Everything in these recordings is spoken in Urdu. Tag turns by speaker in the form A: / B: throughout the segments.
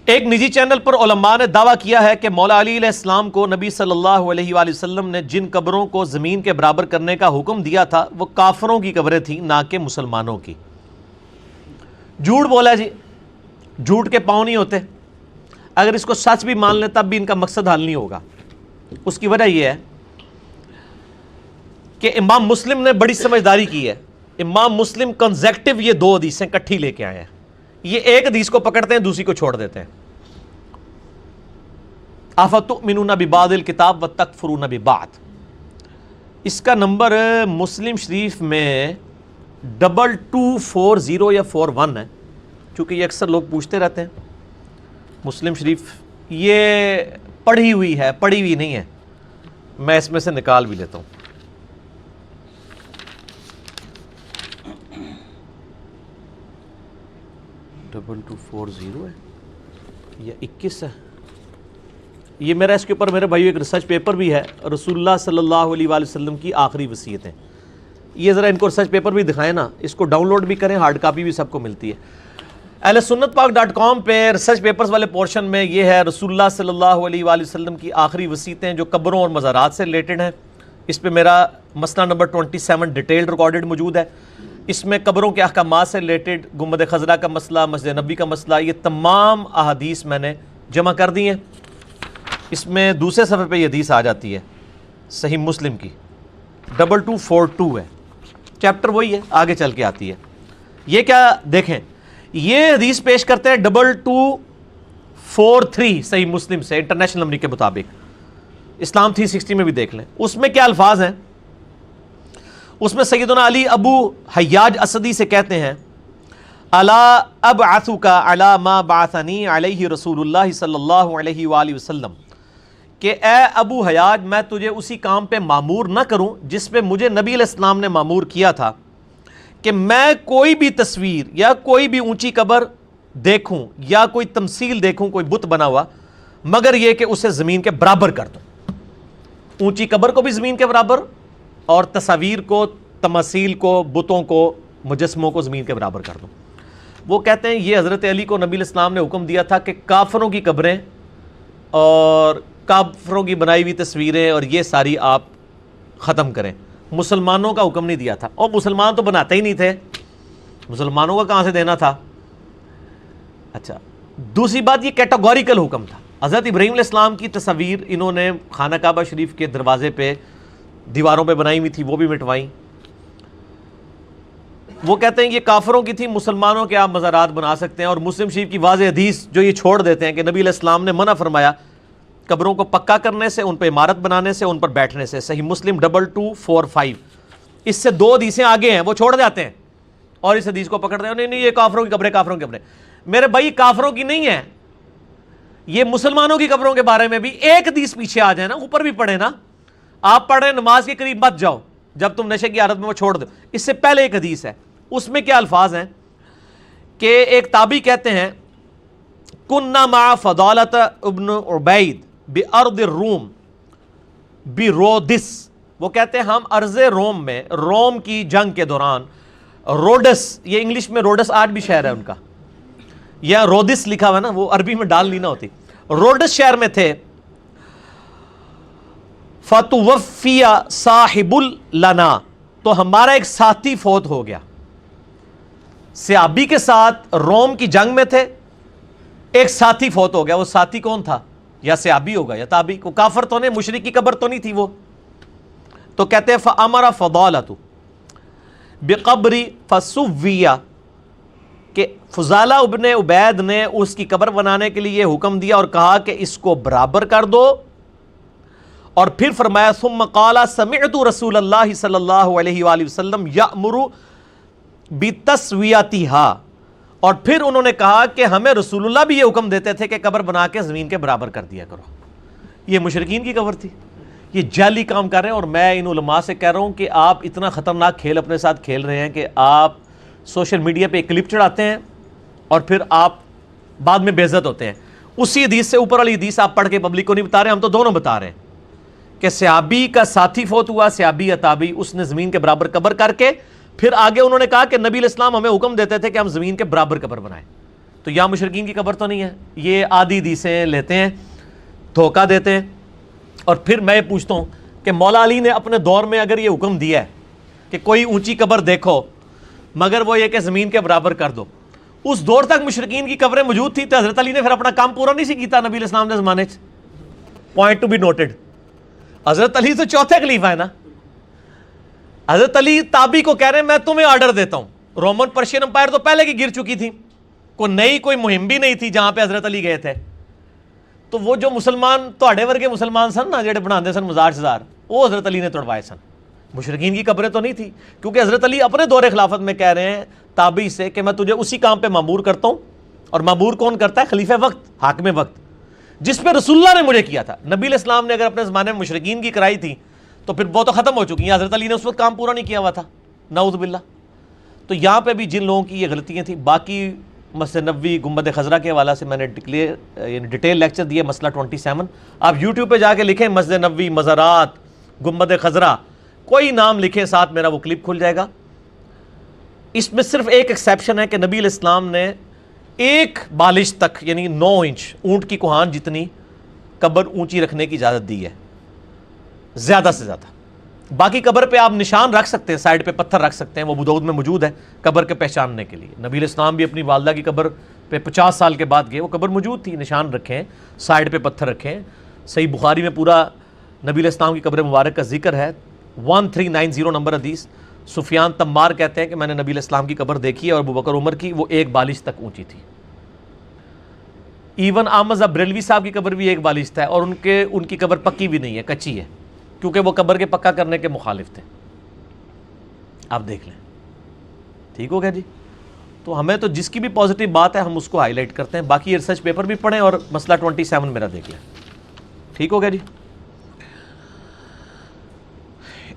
A: ایک نجی چینل پر علماء نے دعویٰ کیا ہے کہ مولا علی علیہ السلام کو نبی صلی اللہ علیہ وآلہ وسلم نے جن قبروں کو زمین کے برابر کرنے کا حکم دیا تھا وہ کافروں کی قبریں تھیں، نہ کہ مسلمانوں کی۔ جھوٹ بولا جی، جھوٹ کے پاؤں نہیں ہوتے۔ اگر اس کو سچ بھی مان لیں تب بھی ان کا مقصد حل نہیں ہوگا۔ اس کی وجہ یہ ہے کہ امام مسلم نے بڑی سمجھداری کی ہے۔ امام مسلم کنزیکٹو یہ دو حدیثیں کٹھی لے کے آئے ہیں۔ یہ ایک حدیث کو پکڑتے ہیں، دوسری کو چھوڑ دیتے ہیں۔ افتؤمنون ببعض الکتاب وتکفرون ببعض، اس کا نمبر مسلم شریف میں 2240 یا 41 ہے، چونکہ یہ اکثر لوگ پوچھتے رہتے ہیں۔ مسلم شریف یہ پڑھی ہوئی ہے، پڑھی ہوئی نہیں ہے، میں اس میں سے نکال بھی لیتا ہوں۔ ڈبل 2240 ہے یا 21 ہے؟ یہ میرا اس کے اوپر میرے بھائیو ایک ریسرچ پیپر بھی ہے، رسول اللہ صلی اللہ علیہ وآلہ وسلم کی آخری وصیتیں۔ یہ ذرا ان کو ریسرچ پیپر بھی دکھائیں نا، اس کو ڈاؤن لوڈ بھی کریں، ہارڈ کاپی بھی سب کو ملتی ہے۔ اہل سنت پاک.com پہ ریسرچ پیپرز والے پورشن میں یہ ہے رسول اللہ صلی اللہ علیہ وآلہ وسلم کی آخری وصیتیں جو قبروں اور مزارات سے ریلیٹڈ ہیں۔ اس پہ میرا مسئلہ نمبر 27 ڈیٹیلڈ ریکارڈڈ موجود ہے۔ اس میں قبروں کے احکامات سے ریلیٹڈ گنبد خضرا کا مسئلہ، مسجد نبی کا مسئلہ، یہ تمام احادیث میں نے جمع کر دی ہیں۔ اس میں دوسرے صفحے پہ یہ حدیث آ جاتی ہے صحیح مسلم کی، 2242 ہے، چیپٹر وہی ہے، آگے چل کے آتی ہے۔ یہ کیا دیکھیں، یہ حدیث پیش کرتے ہیں 2243 صحیح مسلم سے انٹرنیشنل نمبر کے مطابق، اسلام 360 میں بھی دیکھ لیں۔ اس میں کیا الفاظ ہیں؟ اس میں سیدنا علی ابو حیاج اسدی سے کہتے ہیں الا ابعثک علی ما بعثنی علیہ رسول اللہ صلی اللہ علیہ وآلہ وسلم، کہ اے ابو حیاج میں تجھے اسی کام پہ معمور نہ کروں جس پہ مجھے نبی علیہ السلام نے معمور کیا تھا، کہ میں کوئی بھی تصویر یا کوئی بھی اونچی قبر دیکھوں یا کوئی تمثیل دیکھوں، کوئی بت بنا ہوا، مگر یہ کہ اسے زمین کے برابر کر دوں۔ اونچی قبر کو بھی زمین کے برابر، اور تصاویر کو، تماثیل کو، بتوں کو، مجسموں کو زمین کے برابر کر دوں۔ وہ کہتے ہیں یہ حضرت علی کو نبی علیہ السلام نے حکم دیا تھا کہ کافروں کی قبریں اور کافروں کی بنائی ہوئی تصویریں اور یہ ساری آپ ختم کریں، مسلمانوں کا حکم نہیں دیا تھا۔ اور مسلمان تو بناتے ہی نہیں تھے، مسلمانوں کا کہاں سے دینا تھا؟ اچھا، دوسری بات یہ کیٹاگوریکل حکم تھا۔ حضرت ابراہیم علیہ السلام کی تصاویر انہوں نے خانہ کعبہ شریف کے دروازے پہ دیواروں پہ بنائی ہوئی تھی، وہ بھی مٹوائیں۔ وہ کہتے ہیں یہ کافروں کی تھی، مسلمانوں کے آپ مزارات بنا سکتے ہیں۔ اور مسلم شریف کی واضح حدیث جو یہ چھوڑ دیتے ہیں کہ نبی علیہ السلام نے منع فرمایا قبروں کو پکا کرنے سے، ان پہ عمارت بنانے سے، ان پر بیٹھنے سے، صحیح مسلم 2245۔ اس سے دو حدیثیں آگے ہیں، وہ چھوڑ جاتے ہیں اور اس حدیث کو پکڑتے ہیں، نہیں نہیں یہ کافروں کی قبریں، کافروں کی قبریں۔ میرے بھائی کافروں کی نہیں ہے، یہ مسلمانوں کی قبروں کے بارے میں بھی ایک حدیث پیچھے آ جائے نا، اوپر بھی پڑھے نا۔ آپ پڑھ رہے ہیں نماز کے قریب مت جاؤ جب تم نشے کی حالت میں، وہ چھوڑ دو۔ اس سے پہلے ایک حدیث ہے، اس میں کیا الفاظ ہیں کہ ایک تابعی کہتے ہیں کننا مع فضالۃ ابن عبید بارض الروم برودس، وہ کہتے ہیں ہم ارض روم میں، روم کی جنگ کے دوران، روڈس، یہ انگلش میں روڈس آج بھی شہر ہے ان کا، یا رودس لکھا ہوا نا، وہ عربی میں ڈال لینا ہوتی، روڈس شہر میں تھے۔ فتوفی صاحب لنا، تو ہمارا ایک ساتھی فوت ہو گیا۔ صحابی کے ساتھ روم کی جنگ میں تھے، ایک ساتھی فوت ہو گیا۔ وہ ساتھی کون تھا؟ یا صحابی ہوگا یا تابعی، کو کافر تو نہیں، مشرک کی قبر تو نہیں تھی وہ۔ تو کہتے ہیں فامر فضالۃ بقبر فسویہ، کہ فضالہ ابن عبید نے اس کی قبر بنانے کے لیے یہ حکم دیا اور کہا کہ اس کو برابر کر دو۔ اور پھر فرمایا ثم قال سمعت رسول اللہ صلی اللہ علیہ وآلہ وسلم یأمر بتسویتها، اور پھر انہوں نے کہا کہ ہمیں رسول اللہ بھی یہ حکم دیتے تھے کہ قبر بنا کے زمین کے برابر کر دیا کرو۔ یہ مشرکین کی قبر تھی، یہ جعلی کام کر رہے ہیں۔ اور میں ان علماء سے کہہ رہا ہوں کہ آپ اتنا خطرناک کھیل اپنے ساتھ کھیل رہے ہیں کہ آپ سوشل میڈیا پہ ایک کلپ چڑھاتے ہیں اور پھر آپ بعد میں بے عزت ہوتے ہیں۔ اسی حدیث سے اوپر والی حدیث آپ پڑھ کے پبلک کو نہیں بتا رہے، ہم تو دونوں بتا رہے ہیں کہ صحابی کا ساتھی فوت ہوا، صحابی یا تابعی، اس نے زمین کے برابر قبر کر کے پھر آگے انہوں نے کہا کہ نبی علیہ السلام ہمیں حکم دیتے تھے کہ ہم زمین کے برابر قبر بنائیں۔ تو یہاں مشرکین کی قبر تو نہیں ہے. یہ آدھی حدیثیں لیتے ہیں, دھوکہ دیتے ہیں. اور پھر میں پوچھتا ہوں کہ مولا علی نے اپنے دور میں اگر یہ حکم دیا ہے کہ کوئی اونچی قبر دیکھو مگر وہ یہ کہ زمین کے برابر کر دو, اس دور تک مشرکین کی قبریں موجود تھی, تو حضرت علی نے پھر اپنا کام پورا نہیں سی کیتا نبی علیہ السلام کے زمانے چ. Point to be noted. حضرت علی تو چوتھے خلیفہ ہے نا. حضرت علی تابعی کو کہہ رہے ہیں میں تمہیں آرڈر دیتا ہوں. رومن پرشین امپائر تو پہلے کی گر چکی تھی, کوئی مہم بھی نہیں تھی جہاں پہ حضرت علی گئے تھے. تو وہ جو مسلمان تواڈے ورگے مسلمان سن نا جڑے بناندے سن مزار شزار, وہ حضرت علی نے توڑوائے سن. مشرکین کی قبریں تو نہیں تھی, کیونکہ حضرت علی اپنے دور خلافت میں کہہ رہے ہیں تابعی سے کہ میں تجھے اسی کام پہ مامور کرتا ہوں. اور مامور کون کرتا ہے؟ خلیفہ وقت, حاکم وقت, جس پہ رسول اللہ نے مجھے کیا تھا. نبی علیہ السلام نے اگر اپنے زمانے میں مشرکین کی کرائی تھی تو پھر وہ تو ختم ہو چکی ہیں. حضرت علی نے اس وقت کام پورا نہیں کیا ہوا تھا, نعوذ باللہ. تو یہاں پہ بھی جن لوگوں کی یہ غلطیاں تھیں. باقی مسجد نبوی گنبد خضرا کے حوالے سے میں نے ڈیٹیل لیکچر دیے, مسئلہ 27. آپ یوٹیوب پہ جا کے لکھیں مسجد نبوی, مزارات, گنبد خضرا, کوئی نام لکھیں ساتھ میرا وہ کلپ کھل جائے گا. اس میں صرف ایک ایکسیپشن ہے کہ نبی علیہ السلام نے ایک بالش تک یعنی 9 انچ اونٹ کی کوہان جتنی قبر اونچی رکھنے کی اجازت دی ہے, زیادہ سے زیادہ. باقی قبر پہ آپ نشان رکھ سکتے ہیں, سائڈ پہ پتھر رکھ سکتے ہیں, وہ ابو داؤد میں موجود ہے قبر کے پہچاننے کے لیے. نبی علیہ السلام بھی اپنی والدہ کی قبر پہ 50 سال کے بعد گئے, وہ قبر موجود تھی, نشان رکھیں, سائڈ پہ پتھر رکھیں. صحیح بخاری میں پورا نبی علیہ السلام کی قبر مبارک کا ذکر ہے, 1390 نمبر حدیث. سفیان تمار کہتے ہیں کہ میں نے نبی علیہ السلام کی قبر دیکھی ہے اور ابوبکر عمر کی, وہ ایک بالش تک اونچی تھی. ایون احمد بریلوی صاحب کی قبر بھی ایک بالش تھا, اور ان کی قبر پکی بھی نہیں ہے, کچی ہے, کیونکہ وہ قبر کے پکا کرنے کے مخالف تھے. آپ دیکھ لیں. ٹھیک ہو گیا جی. تو ہمیں تو جس کی بھی پازیٹیو بات ہے ہم اس کو ہائی لائٹ کرتے ہیں. باقی یہ ریسرچ پیپر بھی پڑھیں اور مسئلہ 27 میرا دیکھ لیں. ٹھیک ہو گیا جی.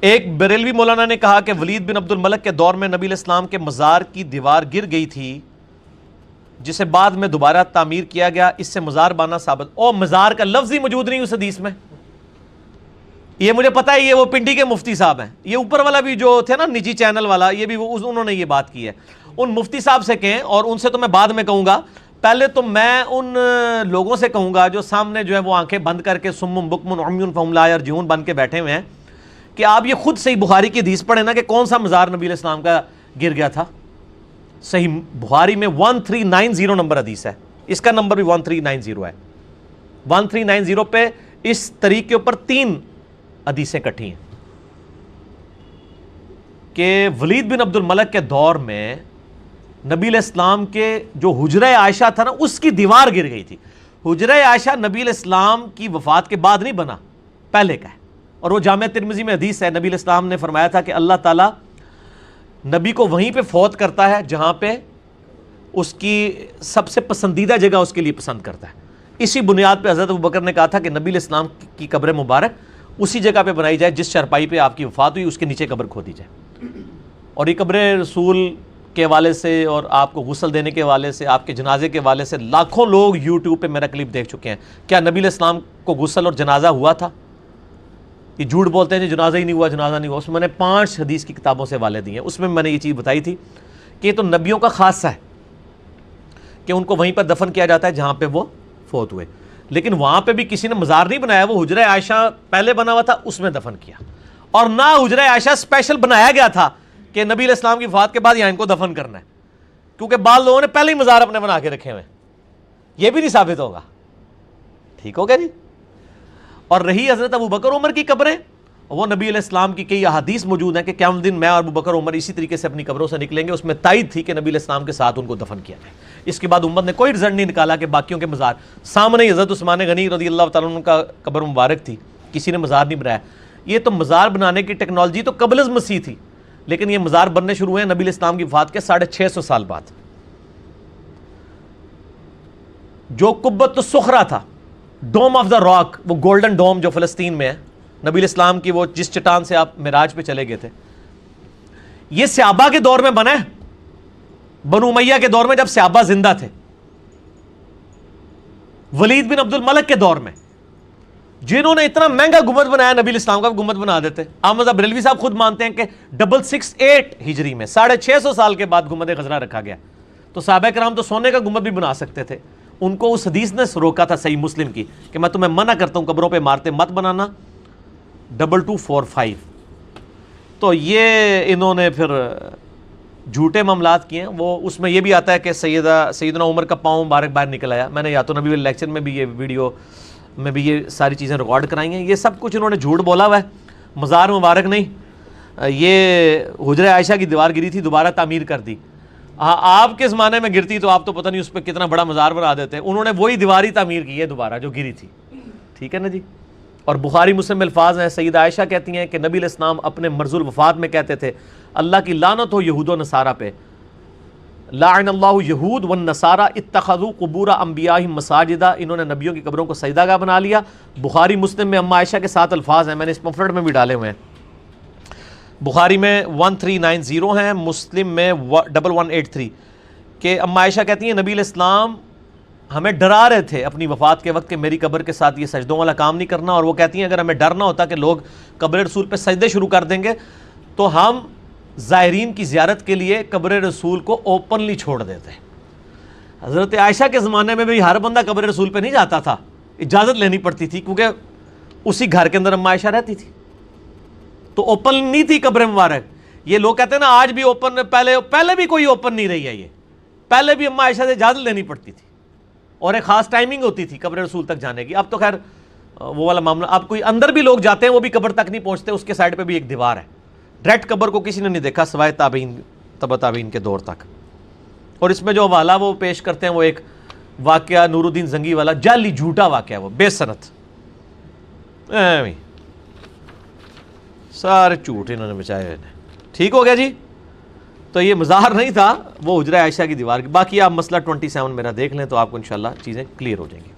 A: ایک بریلوی مولانا نے کہا کہ ولید بن عبد الملک کے دور میں نبی علیہ السلام کے مزار کی دیوار گر گئی تھی, جسے بعد میں دوبارہ تعمیر کیا گیا, اس سے مزار بانا ثابت. او مزار کا لفظ ہی موجود نہیں اس حدیث میں. یہ مجھے پتا ہے, یہ وہ پنڈی کے مفتی صاحب ہیں. یہ اوپر والا بھی جو تھے نا نجی چینل والا, یہ بھی انہوں نے یہ بات کی ہے. ان مفتی صاحب سے کہیں, اور ان سے تو میں بعد میں کہوں گا, پہلے تو میں ان لوگوں سے کہوں گا جو سامنے جو ہے وہ آنکھیں بند کر کے سم بکم عمی فہم لا یرجعون بن کے بیٹھے ہوئے ہیں, کہ آپ یہ خود صحیح بخاری کی حدیث پڑھیں نا کہ کون سا مزار نبی علیہ السلام کا گر گیا تھا. صحیح بخاری میں 1390 نمبر حدیث ہے, اس کا نمبر بھی 1390 ہے. 1390 پہ اس طریق کے اوپر 3 حدیثیں کٹھی ہیں کہ ولید بن عبد الملک کے دور میں نبی علیہ السلام کے جو حجرہ عائشہ تھا نا, اس کی دیوار گر گئی تھی. حجرہ عائشہ نبی علیہ السلام کی وفات کے بعد نہیں بنا, پہلے کا ہے. اور وہ جامع ترمذی میں حدیث ہے, نبی علیہ السلام نے فرمایا تھا کہ اللہ تعالیٰ نبی کو وہیں پہ فوت کرتا ہے جہاں پہ اس کی سب سے پسندیدہ جگہ اس کے لیے پسند کرتا ہے. اسی بنیاد پہ حضرت ابوبکر نے کہا تھا کہ نبی علیہ السلام کی قبر مبارک اسی جگہ پہ بنائی جائے جس چرپائی پہ آپ کی وفات ہوئی, اس کے نیچے قبر کھودی جائے. اور یہ قبر رسول کے حوالے سے اور آپ کو غسل دینے کے حوالے سے, آپ کے جنازے کے حوالے سے لاکھوں لوگ یوٹیوب پہ میرا کلپ دیکھ چکے ہیں. کیا نبی علیہ السلام کو غسل اور جنازہ ہوا تھا؟ یہ جھوٹ بولتے ہیں, جنازہ ہی نہیں ہوا, جنازہ نہیں ہوا. اس میں نے 5 حدیث کی کتابوں سے حوالے دیے ہیں, اس میں نے یہ چیز بتائی تھی کہ یہ تو نبیوں کا خاصہ ہے کہ ان کو وہیں پر دفن کیا جاتا ہے جہاں پہ وہ فوت ہوئے. لیکن وہاں پہ بھی کسی نے مزار نہیں بنایا, وہ حجرہ عائشہ پہلے بنا ہوا تھا, اس میں دفن کیا. اور نہ حجرہ عائشہ اسپیشل بنایا گیا تھا کہ نبی علیہ السلام کی وفات کے بعد یہاں ان کو دفن کرنا ہے, کیونکہ بعض لوگوں نے پہلے ہی مزار اپنے بنا کے رکھے ہوئے. یہ بھی نہیں ثابت ہوگا. ٹھیک ہو گیا جی. اور رہی حضرت ابوبکر عمر کی قبریں, وہ نبی علیہ السلام کی کئی احادیث موجود ہیں کہ قیامت دن میں اور ابوبکر عمر اسی طریقے سے اپنی قبروں سے نکلیں گے. اس میں تائید تھی کہ نبی علیہ السلام کے ساتھ ان کو دفن کیا جائے. اس کے بعد امت نے کوئی رزلٹ نہیں نکالا کہ باقیوں کے مزار سامنے ہی حضرت عثمان غنی رضی اللہ تعالیٰ عنہ کا قبر مبارک تھی, کسی نے مزار نہیں بنایا. یہ تو مزار بنانے کی ٹیکنالوجی تو قبل از مسیح تھی, لیکن یہ مزار بننے شروع ہوئے ہیں نبی علیہ السلام کی وفات کے 650 سال بعد. جو قبۃ الصخرہ تھا, ڈوم آف دا راک, وہ گولڈن ڈوم جو فلسطین میں ہے, نبی علیہ السلام کی وہ جس چٹان سے آپ معراج پہ چلے گئے تھے, یہ صحابہ کے دور میں بنا ہے, بنو امیہ کے دور میں جب صحابہ زندہ تھے, ولید بن عبد الملک کے دور میں, جنہوں نے اتنا مہنگا گنبد بنایا, نبی علیہ السلام کا گنبد بنا دیتے. احمد بریلوی صاحب خود مانتے ہیں کہ 668 ہجری میں 650 سال کے بعد گنبد خضرا رکھا گیا. تو تو صحابہ کرام تو سونے کا گنبد بھی بنا سکتے تھے. ان کو اس حدیث نے روکا تھا صحیح مسلم کی کہ میں تمہیں منع کرتا ہوں قبروں پہ مارتے مت بنانا. 2245. تو یہ انہوں نے پھر جھوٹے معاملات کیے ہیں. وہ اس میں یہ بھی آتا ہے کہ سیدنا عمر کا پاؤں مبارک باہر نکل آیا. میں نے یا تو نبی لیکچر میں بھی یہ ویڈیو میں بھی یہ ساری چیزیں ریکارڈ کرائی ہیں. یہ سب کچھ انہوں نے جھوٹ بولا ہوا ہے. مزار مبارک نہیں, یہ حجرہ عائشہ کی دیوار گری تھی, دوبارہ تعمیر کر دی. ہاں آپ کے زمانے میں گرتی تو آپ تو پتہ نہیں اس پہ کتنا بڑا مزار بنا دیتے. انہوں نے وہی دیوار ہی تعمیر کی ہے دوبارہ جو گری تھی. ٹھیک ہے نا جی. اور بخاری مسلم الفاظ ہیں, سیدہ عائشہ کہتی ہیں کہ نبی علیہ السلام اپنے مرض الوفات میں کہتے تھے اللہ کی لعنت ہو یہود و نصارہ پہ, لعن اللہ یہود والنصارى اتخذوا قبور انبیائہم مساجدہ. انہوں نے نبیوں کی قبروں کو سجدہ گاہ بنا لیا. بخاری مسلم میں اما عائشہ کے 7 الفاظ ہیں, میں نے اس پمفلٹ میں بھی ڈالے ہوئے ہیں. بخاری میں 1390 ہیں, مسلم میں 1183 کہ اما عائشہ کہتی ہیں نبی علیہ السلام ہمیں ڈرا رہے تھے اپنی وفات کے وقت کہ میری قبر کے ساتھ یہ سجدوں والا کام نہیں کرنا. اور وہ کہتی ہیں اگر ہمیں ڈر نہ ہوتا کہ لوگ قبر رسول پہ سجدے شروع کر دیں گے تو ہم زائرین کی زیارت کے لیے قبر رسول کو اوپنلی چھوڑ دیتے. حضرت عائشہ کے زمانے میں بھی ہر بندہ قبر رسول پہ نہیں جاتا تھا, اجازت لینی پڑتی تھی کیونکہ اسی گھر کے اندر اما عائشہ رہتی تھی, تو اوپن نہیں تھی قبر مبارک. یہ لوگ کہتے ہیں نا آج بھی اوپن, پہلے بھی کوئی اوپن نہیں رہی ہے. یہ پہلے بھی اما عائشہ سے اجازت لینی پڑتی تھی اور ایک خاص ٹائمنگ ہوتی تھی قبر رسول تک جانے کی. اب تو خیر وہ والا معاملہ, اب کوئی اندر بھی لوگ جاتے ہیں وہ بھی قبر تک نہیں پہنچتے, اس کے سائڈ پہ بھی ایک دیوار ہے. ڈائریکٹ قبر کو کسی نے نہیں دیکھا سوائے تابعین, تبع تابعین کے دور تک. اور اس میں جو حوالہ وہ پیش کرتے ہیں وہ ایک واقعہ نور الدین زنگی والا, جعلی جھوٹا واقعہ, وہ بے سند, سارے جھوٹ انہوں نے بچائے ہوئے. ٹھیک ہو گیا جی. تو یہ مزار نہیں تھا, وہ حجرہ عائشہ کی دیوار کی. باقی آپ مسئلہ 27 میرا دیکھ لیں تو آپ کو انشاءاللہ چیزیں کلیئر ہو جائیں گی.